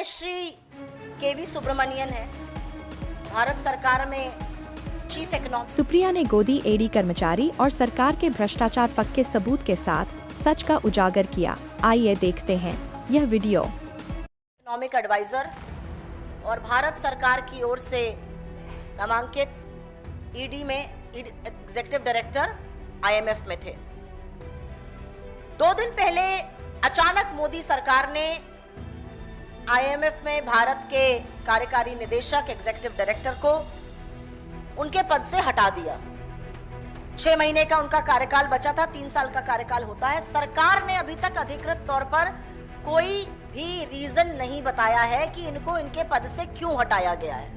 श्री केवी सुब्रमण्यन है, भारत सरकार में चीफ इकोनॉमिक। सुप्रिया ने गोदी एडी कर्मचारी और सरकार के भ्रष्टाचार पक्के सबूत के साथ सच का उजागर किया। आइए देखते हैं यह वीडियो। इकोनॉमिक एडवाइजर और भारत सरकार की ओर से नामांकित ईडी में एग्जीक्यूटिव डायरेक्टर आईएमएफ में थे। 2 दिन पहले अचानक मोदी सरकार ने आईएमएफ में भारत के कार्यकारी निदेशक एग्जीक्यूटिव डायरेक्टर को उनके पद से हटा दिया। 6 महीने का उनका कार्यकाल बचा था, 3 साल का कार्यकाल होता है। सरकार ने अभी तक अधिकृत तौर पर कोई भी रीजन नहीं बताया है कि इनको इनके पद से क्यों हटाया गया है,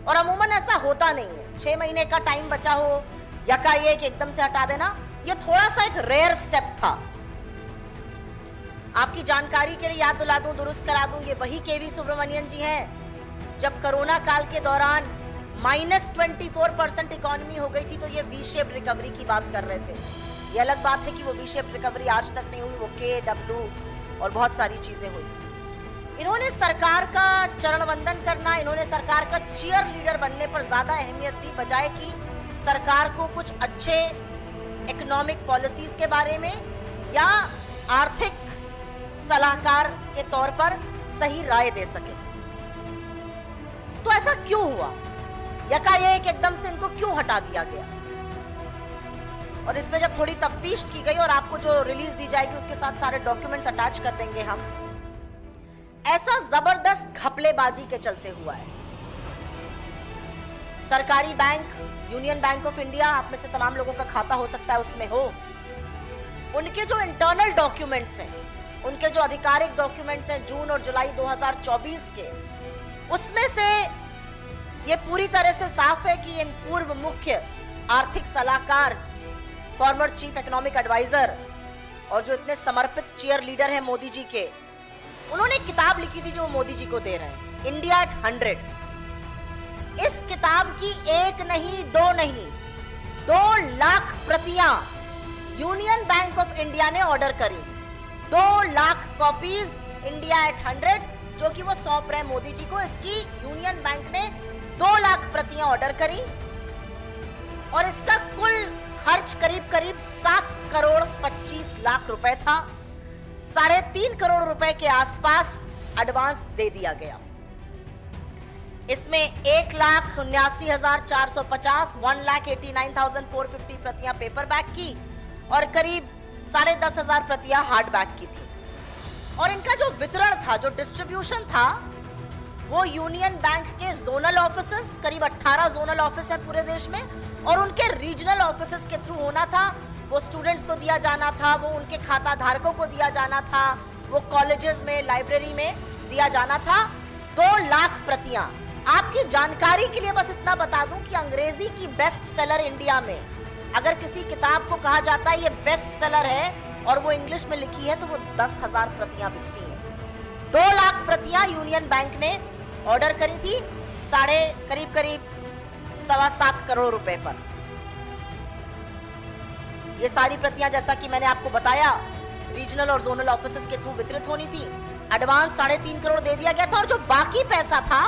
और अमूमन ऐसा होता नहीं है। 6 महीने का टाइम बचा हो यकाएक एकदम से हटा देना, ये थोड़ा सा एक रेयर स्टेप था। आपकी जानकारी के लिए याद दिला दूं, दुरुस्त करा दूं, ये वही केवी सुब्रमण्यन जी हैं जब कोरोना काल के दौरान -24% इकोनॉमी हो गई थी तो ये वी शेप रिकवरी की बात कर रहे थे। ये अलग बात है कि वो वी शेप रिकवरी आज तक नहीं हुई, वो KW और बहुत सारी चीजें हुई। इन्होंने सरकार का चरण वंदन करना, इन्होंने सरकार का चीयर लीडर बनने पर ज्यादा अहमियत दी, बजाय कि सरकार को कुछ अच्छे इकोनॉमिक पॉलिसीज के बारे में या आर्थिक सलाहकार के तौर पर सही राय दे सके। तो ऐसा क्यों हुआ? यकाएक एकदम से इनको क्यों हटा दिया गया? और इसमें जब थोड़ी तफ्तीश की गई, और आपको जो रिलीज दी जाएगी उसके साथ सारे डॉक्यूमेंट्स अटैच कर देंगे हम, ऐसा जबरदस्त घपलेबाजी के चलते हुआ है। सरकारी bank, union bank of India, आप में से तमाम लोगों का खाता हो सकता है उसमें हो, उनके जो इंटरनल डॉक्यूमेंट्स हैं, उनके जो आधिकारिक डॉक्यूमेंट्स हैं जून और जुलाई 2024 के, उसमें से ये पूरी तरह से साफ है कि इन पूर्व मुख्य आर्थिक सलाहकार, फॉर्मर चीफ इकोनॉमिक एडवाइजर और जो इतने समर्पित चीयर लीडर हैं मोदी जी के, उन्होंने एक किताब लिखी थी जो वो मोदी जी को दे रहे हैं, इंडिया एट 100। इस किताब की 1 नहीं 2 नहीं 2 लाख प्रतियां यूनियन बैंक ऑफ इंडिया ने ऑर्डर करी। 2 लाख कॉपीज इंडिया एट 100 जो कि वो सौंप रहे हैं मोदी जी को। इसकी यूनियन बैंक ने 2 लाख प्रतियां ऑर्डर करी और इसका कुल खर्च करीब 7 करोड़ 25 लाख रुपए था। 3.5 करोड़ रुपए के आसपास एडवांस दे दिया गया। इसमें 1,79,450 1,89,450 प्रतियां पेपर बैक की और करीब 10,500 प्रतियां हार्ड बैक की थी। और इनका जो वितरण था, जो डिस्ट्रीब्यूशन था, वो यूनियन बैंक के जोनल ऑफिसेस, करीब 18 जोनल ऑफिस है पूरे देश में, और उनके रीजनल ऑफिसेस के थ्रू होना था। वो स्टूडेंट्स को दिया जाना था, वो उनके खाता धारकों को दिया जाना था, वो कॉलेजेस में, लाइब्रेरी में दिया जाना था। 2 लाख प्रतियां। आपकी जानकारी के लिए बस इतना बता दूं कि अंग्रेजी की बेस्ट सेलर इंडिया में अगर किसी किताब को कहा जाता है ये बेस्ट सेलर है और वो इंग्लिश में लिखी है तो वो 10,000 प्रतियां बिकती हैं। 2 लाख प्रतियां यूनियन बैंक ने ऑर्डर करी थी, करीब 7.25 करोड़ रुपए पर। ये सारी प्रतियां, जैसा कि मैंने आपको बताया, रीजनल और जोनल ऑफिसेस के थ्रू वितरित होनी थी। एडवांस 3.5 करोड़ दे दिया गया था, और जो बाकी पैसा था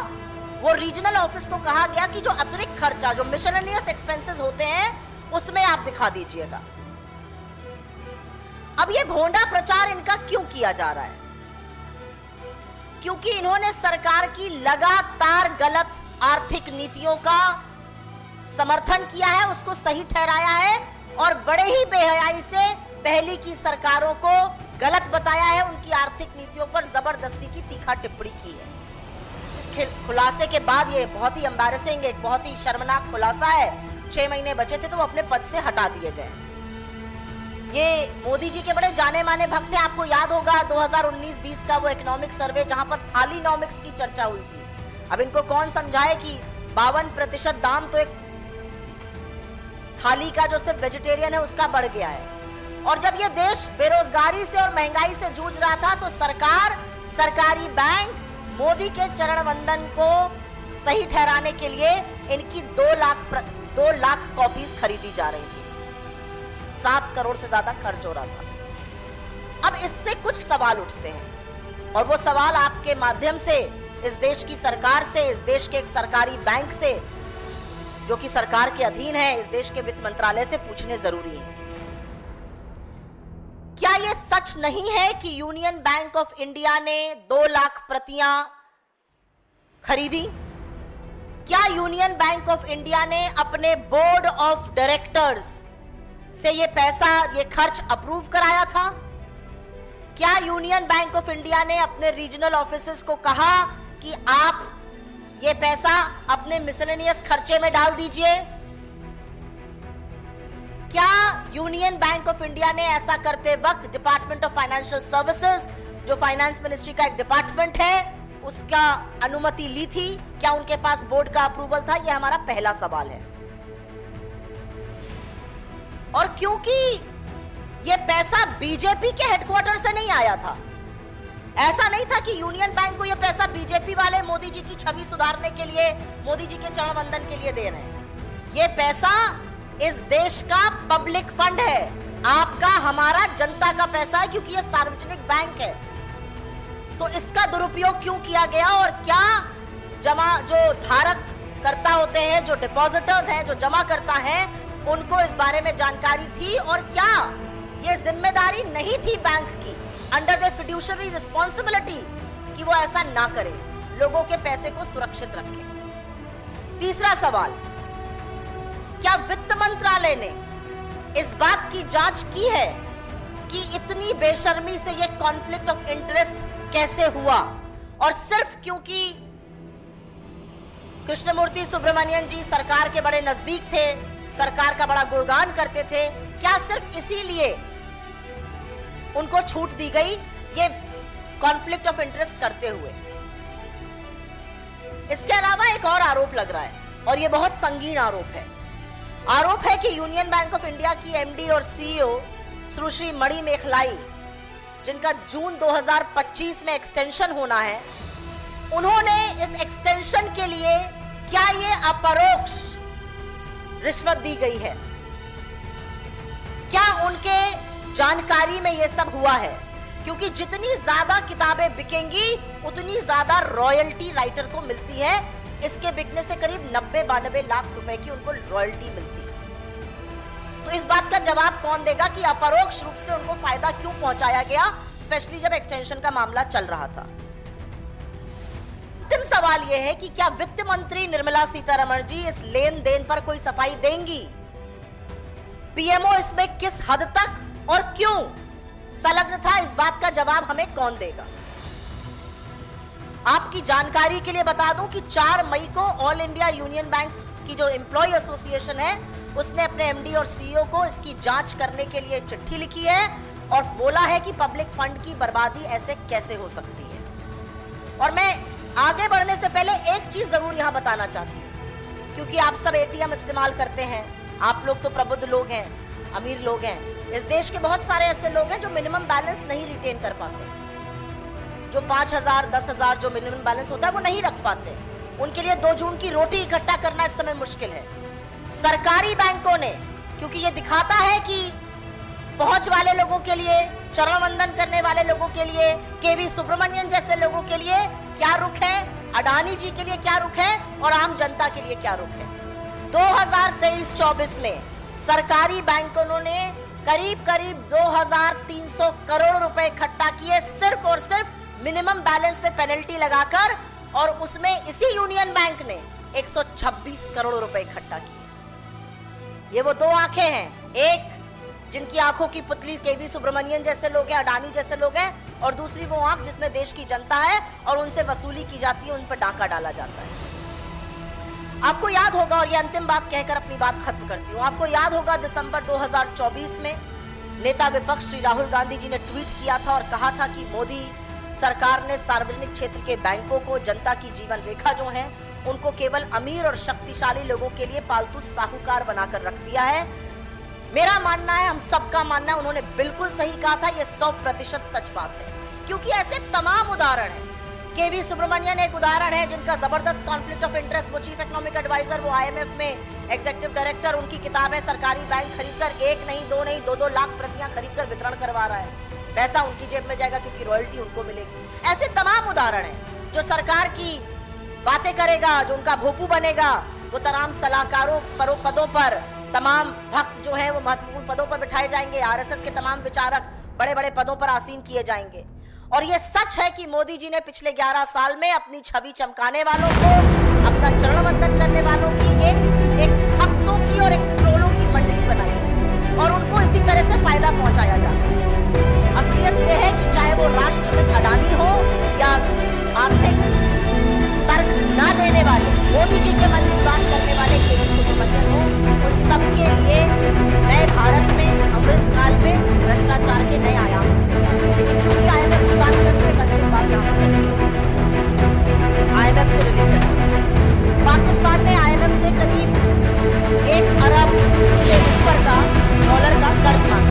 वो रीजनल ऑफिस को कहा गया कि जो अतिरिक्त खर्चा, जो मिशेलेनियस एक्सपेंसेस होते हैं, उसमें आप दिखा दीजिएगा। अब ये भोंडा प्रचार इनका क्यों किया जा रहा है? क्योंकि इन्होंने सरकार की लगातार गलत आर्थिक नीतियों का समर्थन किया है, उसको सही ठहराया है, और बड़े ही बेहयाई से पहले की सरकारों को गलत बताया है, उनकी आर्थिक नीतियों पर जबरदस्ती की तीखा टिप्पणी की है। इस खुलासे के बाद ये बहुत ही एम्बैरेसिंग, एक बहुत ही शर्मनाक खुलासा है। 6 महीने बचे थे तो वो अपने पद से हटा दिए गए। ये मोदी जी के बड़े जाने माने भक्त हैं। आपको याद होगा 2019-20 का वो इकोनॉमिक सर्वे जहां पर थालीनॉमिक्स की चर्चा हुई थी। अब इनको कौन समझाए कि 52% दाम तो एक थाली का, जो सिर्फ वेजिटेरियन है, उसका बढ़ गया है। और जब ये देश बेरोजगारी से और महंगाई से जूझ रहा था तो सरकार, सरकारी बैंक मोदी के चरण वंदन को सही ठहराने के लिए इनकी 2 लाख कॉपीज खरीदी जा रही थी। 7 करोड़ से ज्यादा खर्च हो रहा था। अब इससे कुछ सवाल उठते हैं। और वो सवाल आपके माध्यम से इस देश की सरकार से, इस देश के एक सरकारी बैंक से जो कि सरकार के अधीन है, इस देश के वित्त मंत्रालय से पूछने जरूरी है। क्या यह सच नहीं है कि यूनियन बैंक ऑफ इंडिया ने 2 लाख प्रतियां खरीदी? क्या यूनियन बैंक ऑफ इंडिया ने अपने बोर्ड ऑफ डायरेक्टर्स से यह पैसा, यह खर्च अप्रूव कराया था? क्या यूनियन बैंक ऑफ इंडिया ने अपने रीजनल ऑफिसेस को कहा कि आप ये पैसा अपने मिसलेनियस खर्चे में डाल दीजिए? क्या यूनियन बैंक ऑफ इंडिया ने ऐसा करते वक्त डिपार्टमेंट ऑफ फाइनेंशियल सर्विसेज, जो फाइनेंस मिनिस्ट्री का एक डिपार्टमेंट है, उसका अनुमति ली थी? क्या उनके पास बोर्ड का अप्रूवल था? यह हमारा पहला सवाल है। और क्योंकि यह पैसा बीजेपी के हेडक्वार्टर से नहीं आया था, ऐसा नहीं था कि यूनियन बैंक को यह पैसा बीजेपी वाले मोदी जी की छवि सुधारने के लिए, मोदी जी के चरण वंदन के लिए दे रहे हैं। यह पैसा इस देश का पब्लिक फंड है, आपका, हमारा, जनता का पैसा है, क्योंकि यह सार्वजनिक बैंक है। तो इसका दुरुपयोग क्यों किया गया? और क्या जो धारक करता होते हैं, जो डिपॉजिटर्स हैं, जो जमा करता है, उनको इस बारे में जानकारी थी? और क्या यह जिम्मेदारी नहीं थी बैंक की, अंडर द फिड्यूशरी रिस्पॉन्सिबिलिटी, कि वो ऐसा ना करे, लोगों के पैसे को सुरक्षित रखे? तीसरा सवाल, क्या वित्त मंत्रालय ने इस बात की जांच की है कि इतनी बेशर्मी से यह कॉन्फ्लिक्ट ऑफ इंटरेस्ट कैसे हुआ? और सिर्फ क्योंकि कृष्णमूर्ति सुब्रमण्यन जी सरकार के बड़े नजदीक थे, सरकार का बड़ा गुणगान करते थे, क्या सिर्फ इसीलिए उनको छूट दी गई ये कॉन्फ्लिक्ट ऑफ इंटरेस्ट करते हुए? इसके अलावा एक और आरोप लग रहा है, और यह बहुत संगीन आरोप है। आरोप है कि यूनियन बैंक ऑफ इंडिया की एमडी और सीईओ सुश्री मणि मेखलाई, जिनका जून 2025 में एक्सटेंशन होना है, उन्होंने इस एक्सटेंशन के लिए क्या ये अपरोक्ष रिश्वत दी गई है? क्या उनके जानकारी में यह सब हुआ है? क्योंकि जितनी ज्यादा किताबें बिकेंगी उतनी ज्यादा रॉयल्टी राइटर को मिलती है। इसके बिकने से करीब 90-92 लाख रुपए की उनको रॉयल्टी मिलती है। तो इस बात का जवाब कौन देगा कि अपरोक्ष रूप से उनको फायदा क्यों पहुंचाया गया, स्पेशली जब एक्सटेंशन का मामला चल रहा था? अंतिम सवाल यह है कि क्या वित्त मंत्री निर्मला सीतारमण जी इस लेन देन पर कोई सफाई देंगी? पीएमओ इसमें किस हद तक और क्यों संलग्न था, इस बात का जवाब हमें कौन देगा? आपकी जानकारी के लिए बता दूं कि 4 मई को ऑल इंडिया यूनियन बैंक्स की जो एम्प्लॉय एसोसिएशन है, उसने अपने एमडी और सीईओ को इसकी जांच करने के लिए चिट्ठी लिखी है और बोला है कि पब्लिक फंड की बर्बादी ऐसे कैसे हो सकती है। और मैं आगे बढ़ने से पहले एक चीज जरूर यहां बताना चाहती हूं, क्योंकि आप सब एटीएम इस्तेमाल करते हैं, आप लोग तो प्रबुद्ध लोग हैं, अमीर लोग हैं। इस देश के बहुत सारे ऐसे लोग हैं जो मिनिमम बैलेंस नहीं रिटेन कर पाते, जो 5,000 10,000 जो मिनिमम बैलेंस होता है वो नहीं रख पाते। उनके लिए 2 जून की रोटी इकट्ठा करना इस समय मुश्किल है। सरकारी बैंकों ने, क्योंकि ये दिखाता है कि पहुंच वाले लोगों के लिए, चरण वंदन करने वाले लोगों के लिए, केवी सुब्रमण्यन जैसे लोगों के लिए क्या रुख है, अडानी जी के लिए क्या रुख है और आम जनता के लिए क्या रुख है। 2023-24 में सरकारी बैंकों ने करीब 2,300 करोड़ रुपए इकट्ठा किए, सिर्फ और सिर्फ मिनिमम बैलेंस पे पेनल्टी लगाकर, और उसमें इसी यूनियन बैंक ने 126 करोड़ रुपए इकट्ठा किए। ये वो 2 आंखें हैं, एक जिनकी आंखों की पुतली केवी सुब्रमण्यन जैसे लोग हैं, अडानी जैसे लोग हैं, और दूसरी वो आंख जिसमें देश की जनता है और उनसे वसूली की जाती है, उन पर डाका डाला जाता है। आपको याद होगा, और ये अंतिम बात कहकर अपनी बात खत्म करती हूँ, आपको याद होगा दिसंबर 2024 में नेता विपक्ष श्री राहुल गांधी जी ने ट्वीट किया था और कहा था कि मोदी सरकार ने सार्वजनिक क्षेत्र के बैंकों को, जनता की जीवन रेखा जो है, उनको केवल अमीर और शक्तिशाली लोगों के लिए पालतू साहूकार बनाकर रख दिया है। मेरा मानना है, हम सबका मानना है, उन्होंने बिल्कुल सही कहा था। यह 100% सच बात है, क्योंकि ऐसे तमाम उदाहरण हैं। केवी सुब्रमण्यन एक उदाहरण है जिनका जबरदस्त कॉन्फ्लिक्ट ऑफ इंटरेस्ट, वो चीफ इकोनॉमिक एडवाइजर, वो IMF में एग्जीक्यूटिव डायरेक्टर, उनकी किताबें सरकारी बैंक खरीदकर 1 नहीं 2 नहीं 2-2 लाख प्रतियां खरीदकर वितरण करवा रहा है। पैसा उनकी जेब में जाएगा क्योंकि रॉयल्टी उनको मिलेगी। ऐसे तमाम उदाहरण हैं। जो सरकार की बातें करेगा, जो उनका भोपू बनेगा, वो तमाम सलाहकारों पदों पर तमाम भक्त जो है वो महत्वपूर्ण पदों पर बिठाए जाएंगे। आरएसएस के तमाम विचारक बड़े बड़े पदों पर आसीन किए जाएंगे। और ये सच है कि मोदी जी ने पिछले 11 साल में अपनी छवि चमकाने वालों को, अपना चरण वंदन करने वालों की एक भक्तों की और एक ट्रोलों की मंडली बनाई और उनको इसी तरह से फायदा पहुंचाया जाता है।